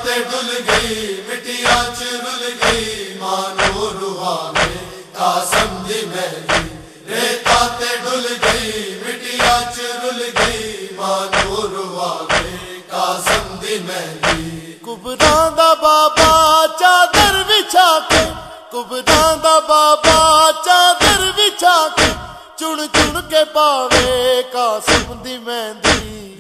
تے ڈل گئی مٹیا چ رل گئی مانو روحانے قاسم دی مہدی ریتا تے ڈل گئی مٹیا چ رل گئی مانو روحانے قاسم دی مہدی کبراں دا بابا چادر بچھا کے کبراں دا بابا چادر بچھا کے چن چن کے پاوے قاسم دی مہندی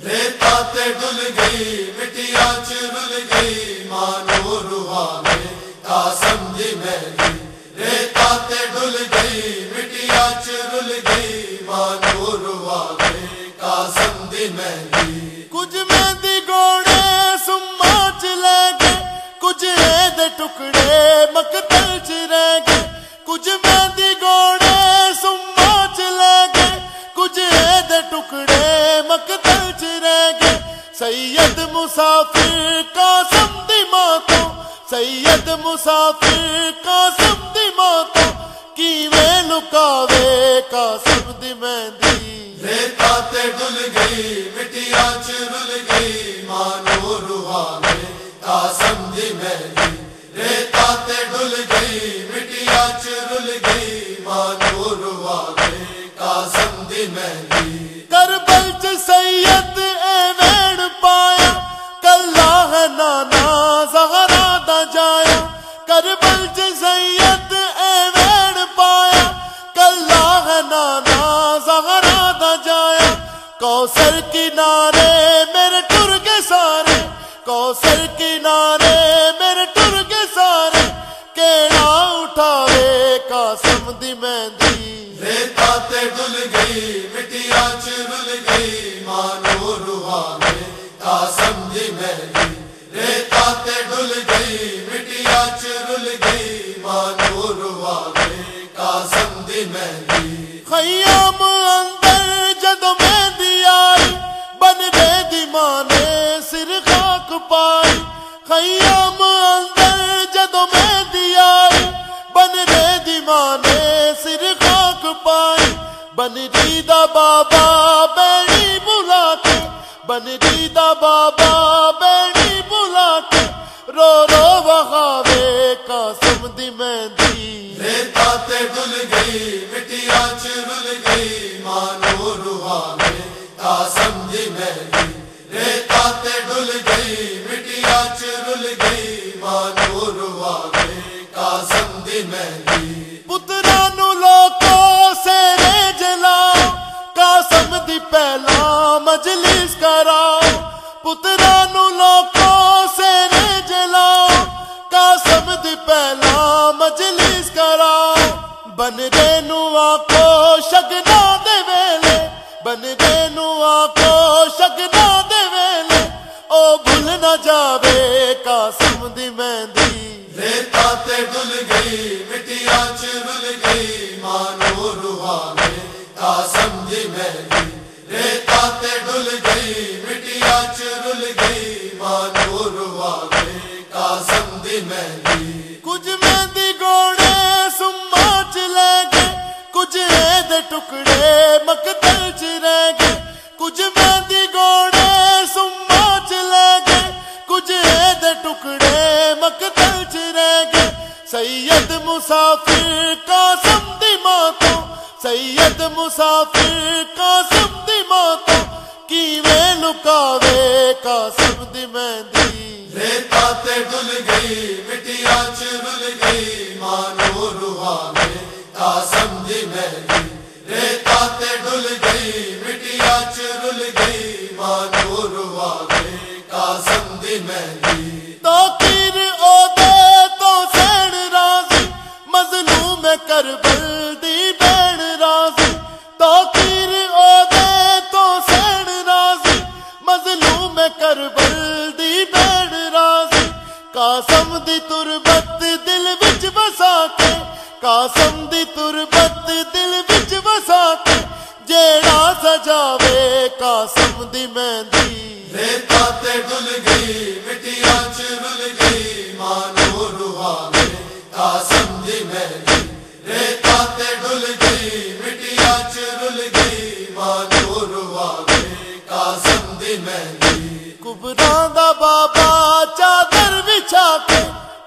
ریتا تے ڈل گئی مٹیا چ رل گئی مانو روحانے قاسم دی مہدی ریتا تے ڈل گئی مٹیا چ رل گئی مانو روحانے قاسم دی مہدی کچھ مہندی گوڑے سما چ لے گئے کچھ دے ٹکڑے مقتل چ رہ گئے کچھ مہندی گوڑے سما چ لے گئے کچھ دے ٹکڑے مقتل چ رہ گئے سید مسافر قاسم دی ماتوں سید مسافر قاسم دی ماتوں کیویں لکاوے قاسم دی مہندی ریتا تے ڈل گئی مٹیا چ رل گئی مانو روحانے قاسم دی مہدی ریتا تے ڈل گئی مٹیا چ رل گئی مانو روحانے قاسم دی مہدی کربل چ سید ایویں پایا کلا ہے نانا زہرا دا جایا کربل چ سید ایویں پایا کلا ہے نانا زہرا دا جایا کوثر کنارے میرے ٹر گئے سارے کوثر کنارے میرے ٹر گئے سارے کیڑا اٹھاوے قاسم دی مہندی ریتا تے ڈل گئی مٹیا چ رل گئی مانو روحانے قاسم دی مہدی ریتا تے ڈل گئی مٹیا چ رل گئی مانو روحانے قاسم دی مہدی خیام اندر جدو مہندی آئی بن گئے دی ماں نے سر خاک پائی خیام اندر جدو مہندی آئی بن گئے دی ماں نے سر خاک پائی بن دا بابا بیڑی بلا کے بن دا بابا بیڑی بلا کے رو رو بخاوے قاسم دی مہندی ریتا تے ڈل گئی مٹیا چ رل گئی مانو روحانے قاسم دی مہدی ریتا تے ڈل گئی مٹیا چ رل گئی مانو روحانے قاسم دی مہدی پتراں نو لوکو سیرے جلاؤ قاسم دی پہلا مجلس کراؤ پتراں نو لوکو سیرے جلاؤ قاسم دی پہلا مجلس کراؤ بن گئے نو آکو شگنا دے ویلے بن گئے نو آکو شگنا دے ویلے او بھول نہ جاوے قاسم دی مہندی ریتا تے ڈل گئی مٹیا چ رل گئی مانو روحانے قاسم دی مہدی ریتا تے ڈل گئی مٹیا چ رل گئی مانو روحانے قاسم دی مہدی کچھ مہندی گوڑے سما چ لے گئے کچھ دے ٹکڑے مقتل چ رہ گئے کچھ مہندی گوڑے سما چ لے گئے کچھ دے ٹکڑے مقتل چ رہ گئے سید مسافر قاسم دی ماتوں سید مسافر قاسم دی ماتوں کیویں لکاوے قاسم دی مہندی ریتا تے ڈل گئی مٹیا چ رل گئی مانو روحانے قاسم دی مہدی ریتا تے ڈل گئی مٹیا چ رل گئی مانو روحانے قاسم دی مہدی تو پھر او دے تو سین راضی مظلوم کربل دی بین راضی تو پھر او دے تو سین راضی مظلوم کربل دی بین راضی قاسم دی تربت دل وچ بسا کے قاسم دی تربت دل وچ بسا کے جیڑا سجاوے قاسم دی مہندی ریتا تے ڈل گئی مٹیا چ رل گئی مانو روحانے قاسم دی مہدی ریتا تے ڈل گئی مٹیا چ رل گئی مانو روحانے قاسم دی مہدی کبراں دا بابا چادر